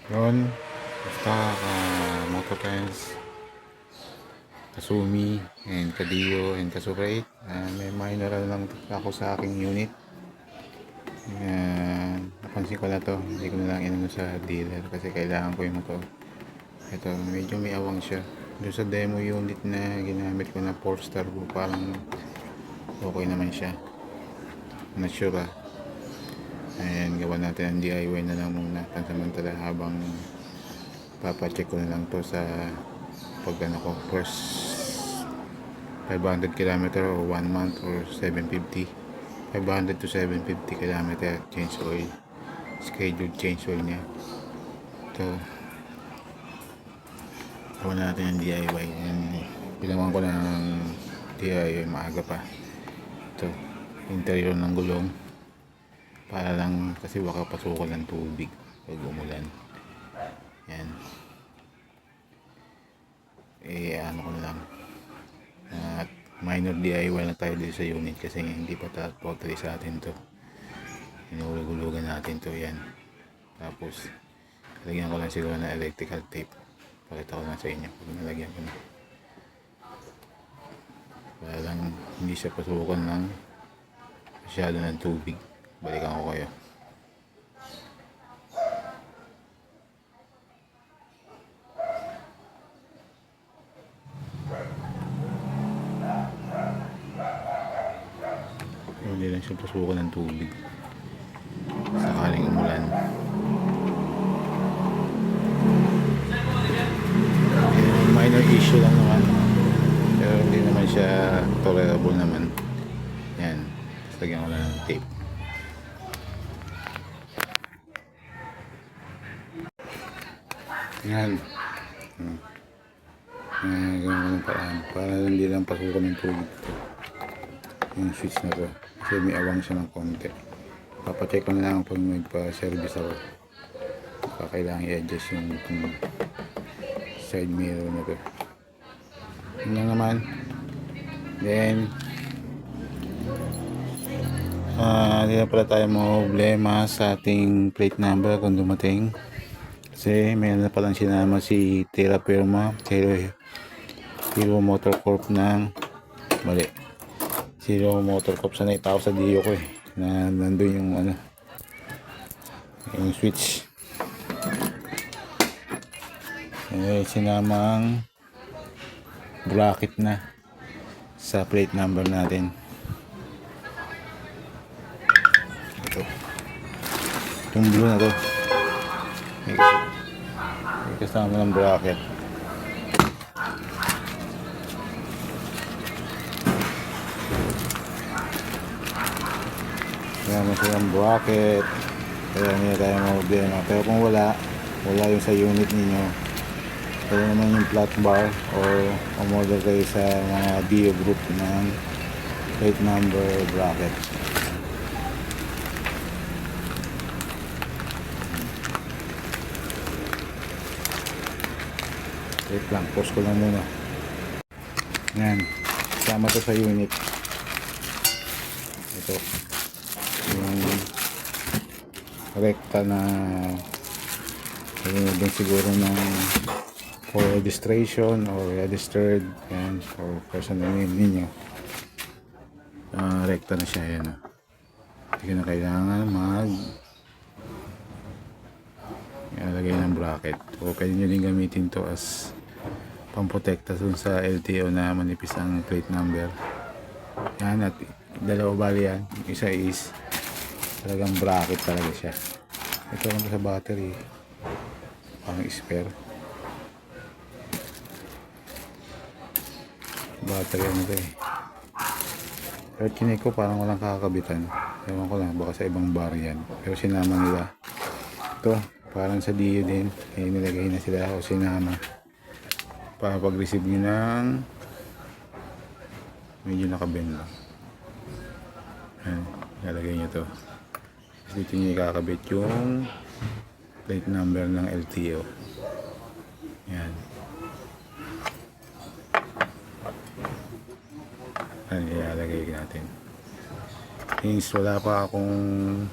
Yun, basta Mototense, Kasumi, and Kadiyo, and Kasurait. May minor lang ako sa aking unit. Napansin ko na to, hindi ko na lang inano sa dealer kasi kailangan ko yung motor. Ito, medyo may awang siya. Doon sa demo unit na ginamit ko na 4-star ko, parang okay naman siya. Not sure ba. Ayan, gawa natin ang DIY na lang muna pansamantala habang papacheck ko na lang to sa pag ano ko, first 500 km or 1 month or 750, 500 to 750 km change oil, scheduled change oil niya. Ito, gawa natin ang DIY. Ginawan ko na ng DIY maaga pa. Ito, interior ng gulong para lang kasi baka pasukan ng tubig pag umulan. Yan, ano ko na lang, at minor DIY na tayo dito sa unit kasi hindi pa totally sa atin to. Hinulugulugan natin to. Yan, tapos lagyan ko lang siguro na electrical tape. Pakita ko lang sa inyo pag nalagyan ko na, para lang hindi siya pasukan ng masyado ng tubig. Balikan ko kayo. Hindi lang siya pasukan ng tubig sakaling umulan. Minor issue lang naman, pero hindi naman siya tolerable naman. Yan, tapos lagyan ko lang ng tape. Yan, gano'n ko ng paraan para hindi lang pasukan ng tubig ito, yung switch na to, kasi may awang siya ng konti. Papacheck ko na lang pag magpa-service ako, kailangan i-adjust yung side mirror na to. Yun lang naman. Then hindi na pala tayo problema sa ating plate number kung dumating, kasi meron na palang sinama si Terra Firma Hero Motor Corp ng Hero Motor Corp. Sanay tao sa Dio ko na nandun yung yung switch. Sinamang bracket na sa plate number natin. Ito, yung blue na to, may kasama ng bracket. Kasama silang bracket, kaya hindi tayo problema. Pero kung wala yung sa unit ninyo, kaya naman yung flat bar or umorder kayo sa mga Dio group ng plate number bracket. Wait lang, post ko lang muna. Yan, kasama to sa unit. Ito yung rekta na din siguro ng for registration or registered, yan, for personal name ninyo. Rekta na siya. Yan, hindi na kailangan ilagay ng bracket. So pwede nyo din gamitin to as pamprotekta dun sa LTO na manipis ang plate number. Yan, at dalawa bali yan. Isa is talagang bracket talaga siya. Ito lang sa battery, pang spare battery. Ano to pero chinek ko parang walang kakakabitan. Ewan ko lang, baka sa ibang bar yan, pero sinama nila ito. Parang sa Dio din, nilagay na sila o sinama para pag receive nyo ng medyo nakabend lang. Ayan, lalagay nyo to. Dito nyo ikakabit yung plate number ng LTO. Yan. Ayan, ilalagay natin. Since wala pa akong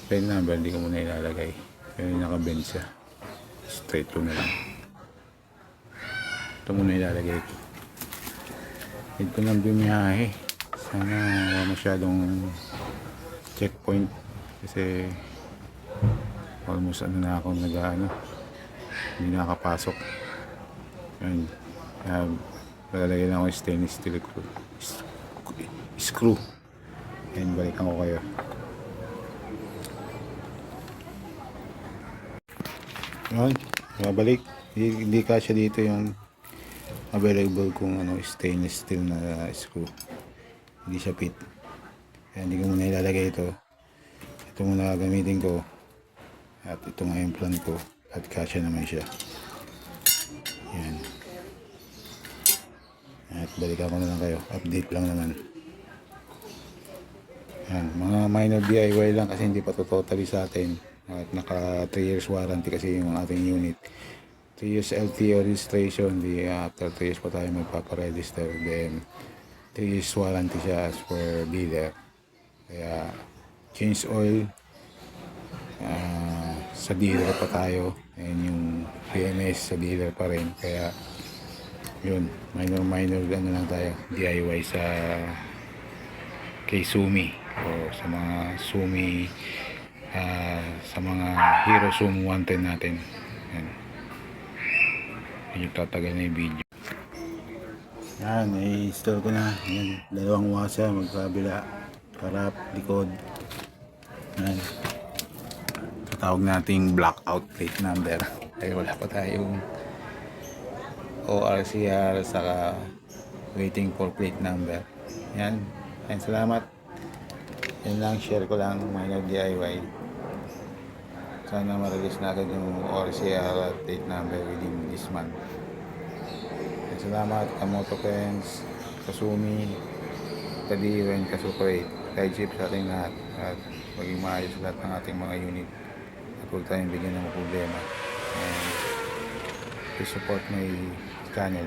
plate number, hindi ko muna ilalagay. Kaya nakabend siya. Straight ko na lang. Ito muna ilalagay ko. Hindi ko nang bumiyahe. Sana wala masyadong checkpoint. Kasi almost ano na ako hindi nakakapasok. Yan. Lalagay lang ako yung stainless steel screw. Yan, balikan ko kayo. Yan, mabalik. Hindi kasya dito yung available kung stainless steel na screw. Hindi siya fit. Kaya hindi ko muna ilalagay ito. Ito muna gagamitin ko. At ito nga yung plan ko. At kasya naman siya. Yan. At balikan ko na lang kayo. Update lang naman. Yan. Mga minor DIY lang kasi hindi pa to totally sa atin. At naka 3 years warranty kasi yung ating unit. 3 years LTO registration. After 3 years pa tayo magpaparegister. Then 3 years warranty siya as per dealer. Kaya change oil. Sa dealer pa tayo. And yung PMS sa dealer pa rin. Kaya yun, minor lang tayo DIY kay Sumi o sa mga Sumi, sa mga Hero Zoom 110 natin. Yan. Medyo tatagal na yung video. Yan, i-install ko na. Yan, dalawang wasa magkabila, harap, likod. Yan, tatawag nating blackout plate number. Ay wala pa tayong ORCR saka waiting for plate number. Yan. Yan, salamat. Yan lang, share ko lang minor DIY. Sana ma-release natin yung ORCR at plate number within this month. Yan, salamat. Kamoto Friends, Kasumi, Kadiwen, Kasukrate, Tide Chip sa ating lahat. At maging maayos lahat ng ating mga unit. At huwag tayong bigyan ng problema. And please support my channel.